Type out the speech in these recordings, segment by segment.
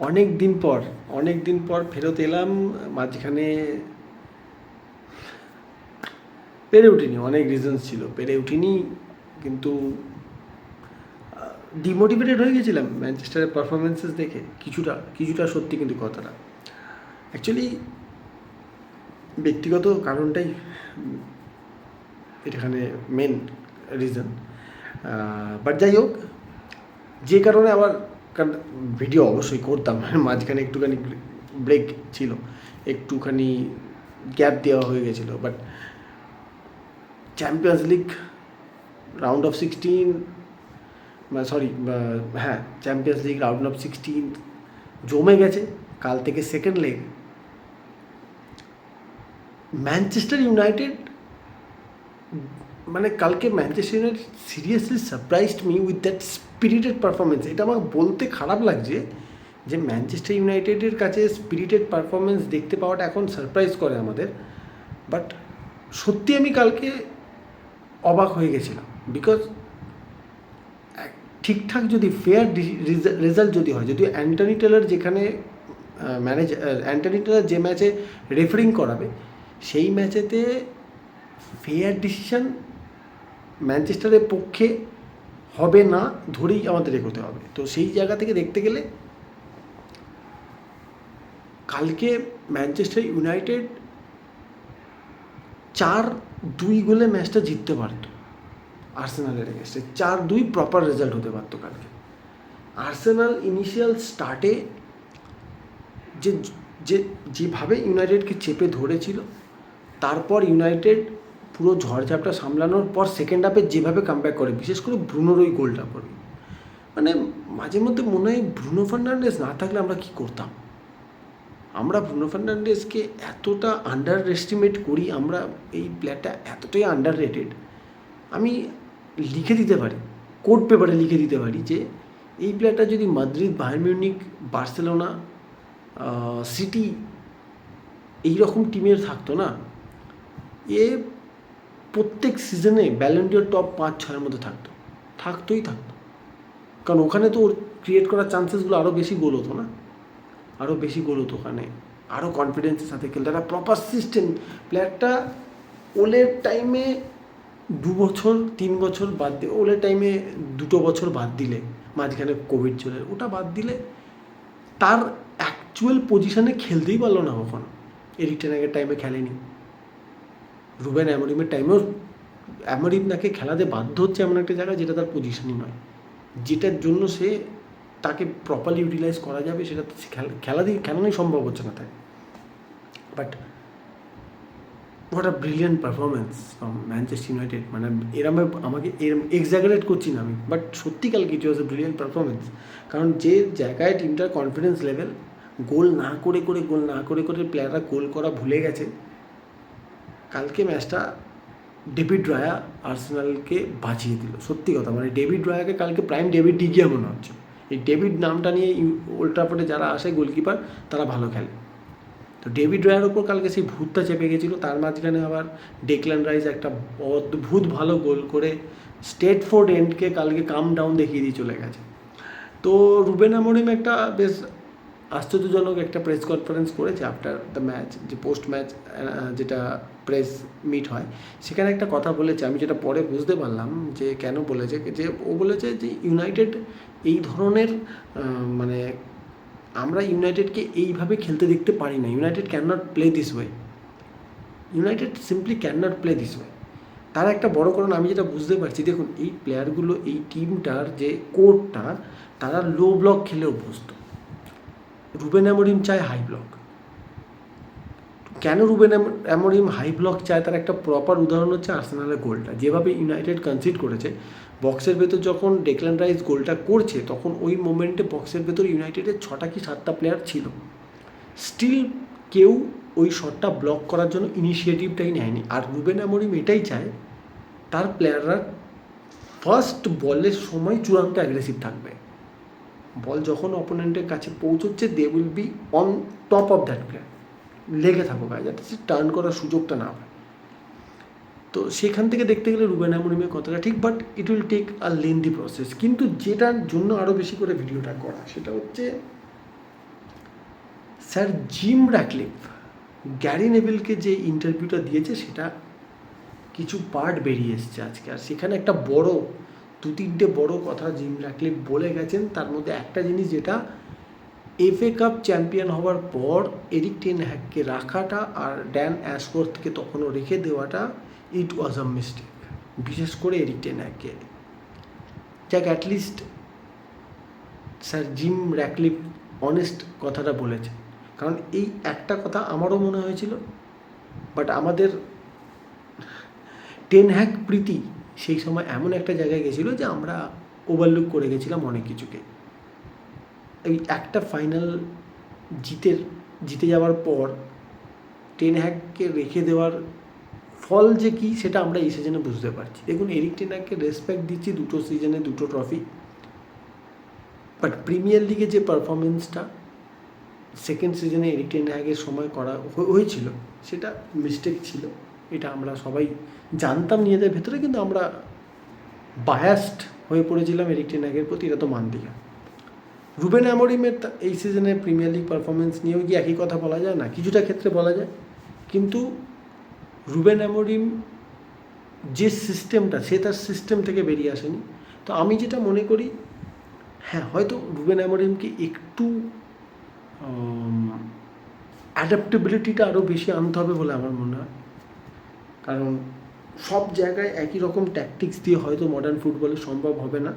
অনেক দিন পর ফেরত এলাম। মাঝখানে পেরে উঠিনি, অনেক রিজনস ছিল, পেরে উঠিনি। কিন্তু ডিমোটিভেটেড হয়ে গেছিলাম ম্যানচেস্টারের পারফরমেন্সেস দেখে কিছুটা সত্যি কিন্তু কথাটা। অ্যাকচুয়ালি ব্যক্তিগত কারণটাই এখানে মেন রিজন। বাট যাই হোক, যে কারণে আবার ভিডিও অবশ্যই করতাম, মাঝখানে একটুখানি ব্রেক ছিল, একটুখানি গ্যাপ দেওয়া হয়ে গেছিলো। But champions league round of 16, champions league round of 16 জমে গেছে। কাল থেকে সেকেন্ড লেগ। ম্যানচেস্টার ইউনাইটেড, মানে কালকে Manchester United seriously surprised me with that spirited performance. এটা আমার বলতে খারাপ লাগছে যে ম্যানচেস্টার ইউনাইটেডের কাছে স্পিরিটেড পারফরমেন্স দেখতে পাওয়াটা এখন সারপ্রাইজ করে আমাদের। বাট সত্যি আমি কালকে অবাক হয়ে গেছিলাম, বিকজ ঠিকঠাক যদি ফেয়ার রেজাল্ট যদি হয়, যদিও অ্যান্টনি টেলর যেখানে অ্যান্টনি টেলর যে ম্যাচে রেফারিং করাবে, সেই ম্যাচেতে ফেয়ার ডিসিশন ম্যানচেস্টারের পক্ষে হবে না ধরেই আমাদের এগোতে হবে। তো সেই জায়গা থেকে দেখতে গেলে কালকে ম্যানচেস্টার ইউনাইটেড 4-2 গোলে ম্যাচটা জিততে পারত আর্সেনালের এগেন্স্টে। 4-2 প্রপার রেজাল্ট হতে পারত কালকে। আর্সেনাল ইনিশিয়াল স্টার্টে যেভাবে ইউনাইটেডকে চেপে ধরেছিল, তারপর ইউনাইটেড পুরো ঝড়ঝাপটা সামলানোর পর সেকেন্ড হাফে যেভাবে কামব্যাক করে, বিশেষ করে ব্রুনোর ওই গোলটা করে, মানে মাঝে মধ্যে মনে হয় ব্রুনো ফার্নান্ডেস না থাকলে আমরা কী করতাম। আমরা ব্রুনো ফার্নান্ডেসকে এতটা আন্ডার এস্টিমেট করি, আমরা এই প্লেয়ারটা এতটাই আন্ডার রেটেড। আমি লিখে দিতে পারি, কোড পেপারে লিখে দিতে পারি যে এই প্লেয়ারটা যদি Madrid, Bayern Munich, Barcelona, city এইরকম টিমের থাকতো না, এ প্রত্যেক সিজনে ব্যালন ডি'র টপ 5-6 মধ্যে থাকতোই। কারণ ওখানে তো ওর ক্রিয়েট করার চান্সেসগুলো আরও বেশি গোল হতো না, আরও বেশি গোল হতো ওখানে, আরও কনফিডেন্সের সাথে খেলতে। একটা প্রপার সিস্টেম। প্লেয়ারটা ওলের টাইমে 2 বছর 3 বছর বাদ দিয়ে, ওলের টাইমে 2 বছর বাদ দিলে, মাঝখানে কোভিড চলে, ওটা বাদ দিলে তার অ্যাকচুয়াল পজিশনে খেলতেই পারলো না কখনো। এরিক টেন হাগের টাইমে খেলেনি, রুবেন অ্যামোরিমের টাইমেও অ্যামোরিম তাকে খেলাতে বাধ্য হচ্ছে এমন একটা জায়গায় যেটা তার পজিশনই নয়, যেটার জন্য সে তাকে প্রপারলি ইউটিলাইজ করা যাবে সেটা খেলানোই সম্ভব হচ্ছে না তাই। But what a brilliant performance from Manchester United. মানে আমাকে এক্সাগারেট করছি না আমি, বাট সত্যি কালকে ইট ওয়াজ এ ব্রিলিয়েন্ট পারফরমেন্স। কারণ যে জায়গায় টিমটার কনফিডেন্স লেভেল, গোল না করে প্লেয়াররা গোল করা ভুলে গেছে, কালকে ম্যাচটা ডেভিড রায়া আর্সেনালকে বাঁচিয়ে দিল। সত্যি কথা, মানে ডেভিড রায়াকে কালকে প্রাইম ডেভিড ডিগিয়া মনে হচ্ছে। এই ডেভিড নামটা নিয়ে ওল্ড ট্রাফোর্ডে যারা আসে গোলকিপার, তারা ভালো খেলে। তো ডেভিড রায়ার ওপর কালকে সেই ভূতটা চেপে গেছিলো। তার মাঝখানে আবার ডেকল্যান রাইস একটা অদ্ভুত ভালো গোল করে স্টেটফোর্ড এন্ডকে কালকে কাম ডাউন দেখিয়ে দিয়ে চলে গেছে। তো রুবেন অ্যামোরিম একটা বেশ আশ্চর্যজনক একটা প্রেস কনফারেন্স করেছে আফটার দ্য ম্যাচ, যে পোস্ট ম্যাচ যেটা প্রেস মিট হয়, সেখানে একটা কথা বলেছে, আমি যেটা পরে বুঝতে পারলাম যে কেন বলেছে। যে ও বলেছে যে ইউনাইটেড এই ধরনের, মানে আমরা ইউনাইটেডকে এইভাবে খেলতে দেখতে পারি না। United can not play this way, United simply can not play this way. তার একটা বড় কারণ আমি যেটা বুঝতে পারছি, দেখুন এই প্লেয়ারগুলো, এই টিমটার যে কোরটা, তারা লো ব্লক খেলে অভ্যস্ত। রুবেন অ্যামোরিম চায় হাই ব্লক। কেন রুবেন অ্যামোরিম হাই ব্লক চায়, তার একটা প্রপার উদাহরণ হচ্ছে আর্সেনালের গোলটা। যেভাবে ইউনাইটেড কনসিড করেছে, বক্সের ভেতর যখন ডেকল্যান রাইস গোলটা করছে, তখন ওই মোমেন্টে বক্সের ভেতর ইউনাইটেডের 6টা কি 7টা প্লেয়ার ছিল, স্টিল কেউ ওই শটটা ব্লক করার জন্য ইনিশিয়েটিভটাই নেয়নি। আর রুবেন অ্যামোরিম এটাই চায়, তার প্লেয়াররা ফার্স্ট বলের সময় চূড়ান্ত অ্যাগ্রেসিভ থাকবে। বল যখন অপোনেন্টের কাছে পৌঁছচ্ছে, they will be on top of that player, লেগে থাকো গায়ে, যাতে সে টার্ন করার সুযোগটা না পায়। তো সেখান থেকে দেখতে গেলে রুবেন অ্যামোরিমের কথাটা ঠিক, but it will take a lengthy process. কিন্তু যেটার জন্য আরও বেশি করে ভিডিওটা করা, সেটা হচ্ছে স্যার জিম র্যাটক্লিফ গ্যারি নেভিলকে যে ইন্টারভিউটা দিয়েছে সেটা কিছু পার্ট বেরিয়ে এসছে আজকে, আর সেখানে একটা বড় 2-3টে বড় কথা জিম র্যাটক্লিফ বলে গেছেন। তার মধ্যে একটা জিনিস যেটা FA কাপ চ্যাম্পিয়ন হওয়ার পর এরিক টেন হ্যাগকে রাখাটা আর ড্যান অ্যাশওয়ার্থকে তখনও রেখে দেওয়াটা ইট ওয়াজ আ মিস্টেক, বিশেষ করে এরিক টেন হ্যাগকে। যাক, at least sir Jim Ratcliffe honest কথাটা বলেছে, কারণ এই একটা কথা আমারও মনে হয়েছিল, বাট আমাদের টেন হ্যাগ প্রীতি সেই সময় এমন একটা জায়গায় গেছিলো যে আমরা ওভারলুক করে গেছিলাম অনেক কিছুকে। এই একটা ফাইনাল জিতে যাওয়ার পর টেন হ্যাগকে রেখে দেওয়ার ফল যে কী সেটা আমরা এই সিজনে বুঝতে পারছি। দেখুন, এরিক টেন হ্যাগকে রেসপেক্ট দিচ্ছি, 2টো সিজনে 2টো ট্রফি, বাট প্রিমিয়ার লিগে যে পারফরমেন্সটা সেকেন্ড সিজনে এরিক টেন হ্যাগের সময় করা হয়েছিল সেটা মিস্টেক ছিল। এটা আমরা সবাই জানতাম নিজেদের ভেতরে, কিন্তু আমরা বায়াসড হয়ে পড়েছিলাম এরিক টেন হ্যাগের প্রতি, এটা তো মানতে হয়। রুবেন অ্যামোরিমের এই সিজনে প্রিমিয়ার লিগ পারফরমেন্স নিয়েও কি একই কথা বলা যায় না? কিছুটা ক্ষেত্রে বলা যায়, কিন্তু রুবেন অ্যামোরিম যে সিস্টেমটা, সে তার সিস্টেম থেকে বেরিয়ে আসেনি। তো আমি যেটা মনে করি, হ্যাঁ, হয়তো রুবেন অ্যামোরিমকে একটু অ্যাডাপ্টেবিলিটিটা আরও বেশি আনতে হবে বলে আমার মনে হয়, কারণ সব জায়গায় একই রকম ট্যাকটিক্স দিয়ে হয়তো মডার্ন ফুটবলে সম্ভব হবে না,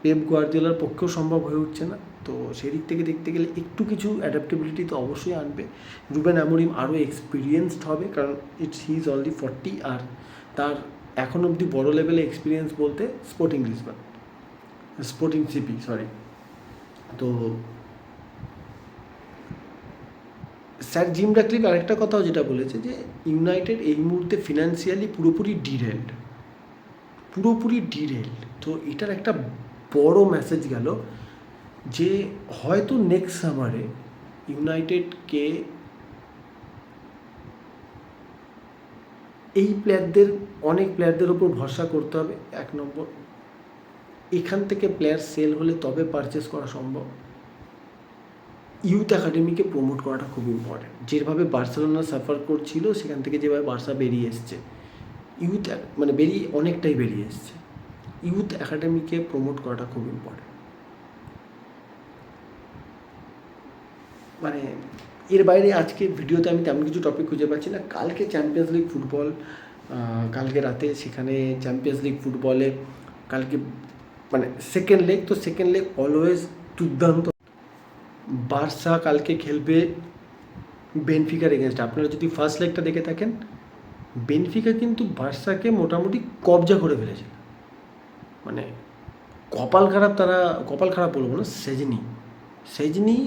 পেপ গার্দিওলার পক্ষেও সম্ভব হয়ে উঠছে না। তো সেদিক থেকে দেখতে গেলে একটু কিছু অ্যাডাপ্টেবিলিটি তো অবশ্যই আনবে। রুবেন অ্যামোরিম আরও এক্সপিরিয়েন্সড হবে, কারণ হি ইজ অলরেডি 40, আর তার এখন অবধি বড় লেভেলে এক্সপিরিয়েন্স বলতে স্পোর্টিং সিপি। তো স্যার জিম র্যাটক্লিফ আরেকটা কথাও যেটা বলেছে যে ইউনাইটেড এই মুহূর্তে ফিনান্সিয়ালি পুরোপুরি ডিরেলড। তো এটার একটা বড় মেসেজ গেল যে হয়তো নেক্সট সামারে ইউনাইটেডকে এই অনেক প্লেয়ারদের ওপর ভরসা করতে হবে। 1 নম্বর, এখান থেকে প্লেয়ার সেল হলে তবে পারচেস করা সম্ভব। ইউথ একাডেমিকে প্রমোট করাটা খুব ইম্পর্টেন্ট। যেভাবে বার্সেলোনা সাফার করছিল সেখান থেকে যেভাবে বার্সা বেরিয়ে এসছে, অনেকটাই বেরিয়ে এসছে। ইউথ একাডেমিকে প্রমোট করাটা খুব ইম্পর্টেন্ট। এর বাইরে আজকে ভিডিওতে আমি তেমন কিছু টপিক খুঁজে পাচ্ছি না। কালকে চ্যাম্পিয়ন্স লিগ ফুটবল, কালকে রাতে সেখানে চ্যাম্পিয়ন্স লিগ ফুটবলে কালকে সেকেন্ড লেগ, তো সেকেন্ড লেগ অলওয়েজ দুর্দান্ত। বার্সা কালকে খেলবে বেনফিকার এগেনস্ট। আপনারা যদি ফার্স্ট লেগটা দেখে থাকেন, বেনফিকা কিন্তু বার্সাকে মোটামুটি কবজা করে ফেলেছে। কপাল খারাপ বলবো না, Szczesny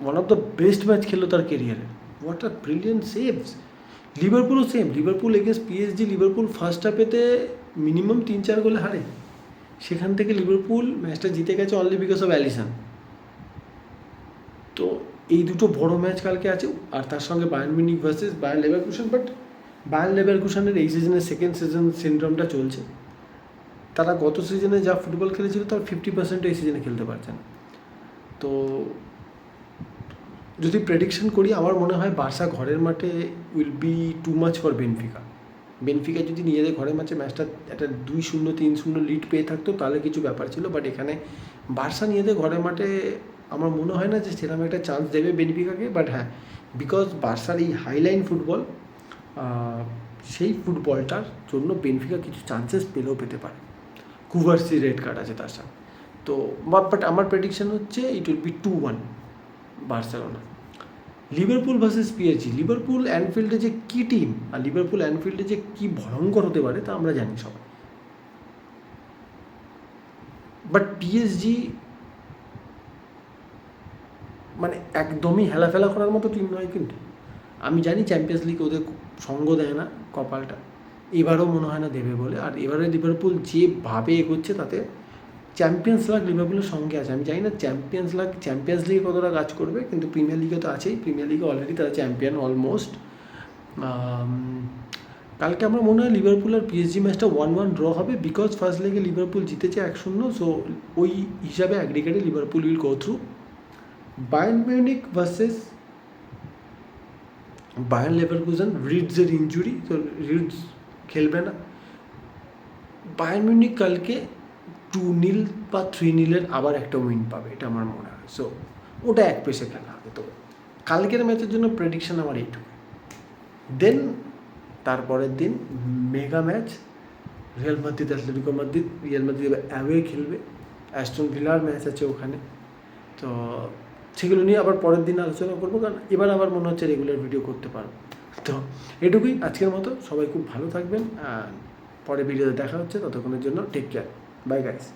one of the best match খেললো তার কেরিয়ারে। What are brilliant saves. লিভারপুলও same, Liverpool against PSG, Liverpool first হাফেতে মিনিমাম 3-4 গোলে হারে, সেখান থেকে লিভারপুল ম্যাচটা জিতে গেছে অনলি বিকজ অফ অ্যালিসন। তো এই দুটো বড় ম্যাচ কালকে আছে, আর তার সঙ্গে Bayern Munich versus Bayern Leverkusen. But Bayern লেভারকুসেনের এই সিজনের সেকেন্ড সিজন সিনড্রোমটা চলছে। তারা গত সিজনে যা ফুটবল খেলেছিল তার 50% এই সিজনে খেলতে পারছে না। তো যদি প্রেডিকশন করি, আমার মনে হয় বার্সা ঘরের মাঠে will be too much for Benfica যদি নিজেদের ঘরের মাঠে ম্যাচটা একটা 2-0 3-0 লিড পেয়ে থাকতো তাহলে কিছু ব্যাপার ছিল, বাট এখানে বার্সা নিজেদের ঘরের মাঠে আমার মনে হয় না যে সেরকম একটা চান্স দেবে বেনফিকাকে। বাট হ্যাঁ, বিকজ বার্সার এই হাইলাইন ফুটবল, সেই ফুটবলটার জন্য বেনফিকা কিছু চান্সেস পেতে পারে। কুভার্সি রেড কার্ড আছে তার সাথে। তো বাট আমার প্রেডিকশন হচ্ছে it will be 2-1 Barcelona. Liverpool versus PSG, Liverpool অ্যানফিল্ডে যে কী টিম, আর লিভারপুল অ্যানফিল্ডে যে কী ভয়ঙ্কর হতে পারে তা আমরা জানি সবাই। বাট PSG একদমই হেলাফেলা করার মতো টিম নয়। কিন্তু আমি জানি চ্যাম্পিয়ন্স লিগ ওদের সঙ্গ দেয় না, কপালটা এবারও মনে হয় না দেবে বলে। আর এবারে লিভারপুল যেভাবে এগোচ্ছে তাতে চ্যাম্পিয়ন্স লাগ লিভারপুলের সঙ্গে আছে। আমি জানি না চ্যাম্পিয়ন্স লিগে কতটা কাজ করবে, কিন্তু প্রিমিয়ার লিগে তো আছেই। প্রিমিয়ার লিগে অলরেডি তারা চ্যাম্পিয়ন অলমোস্ট। কালকে আমার মনে হয় লিভারপুল আর PSG ম্যাচটা 1-1 ড্র হবে, বিকজ ফার্স্ট লেগে লিভারপুল জিতেছে 1-0। সো ওই হিসাবে অ্যাগ্রিগেটে Liverpool will go through. Bayern Munich versus Bayern Leverkusen, রিডসের ইনজুরি, তো রিডস খেলবে না। বায়ার্ন মিউনিখ কালকে 2-0 বা 3-0 আবার একটা উইন পাবে, এটা আমার মনে হয়। সো ওটা এক পেসে খেলা হবে। তো কালকের ম্যাচের জন্য প্রেডিকশন আমার এইটুকু। দেন তারপরের দিন mega match, Real Madrid Atletico Madrid. Real Madrid away খেলবে, অ্যাস্টন ভিলার ম্যাচ আছে ওখানে। তো সেগুলো নিয়ে আবার পরের দিন আলোচনা করবো, কারণ এবার আবার মনে হচ্ছে রেগুলার ভিডিও করতে পারবো। তো এটুকুই আজকের মতো। সবাই খুব ভালো থাকবেন, আর পরে ভিডিওতে দেখা হচ্ছে। ততক্ষণের জন্য টেক কেয়ার, বাই গাইস।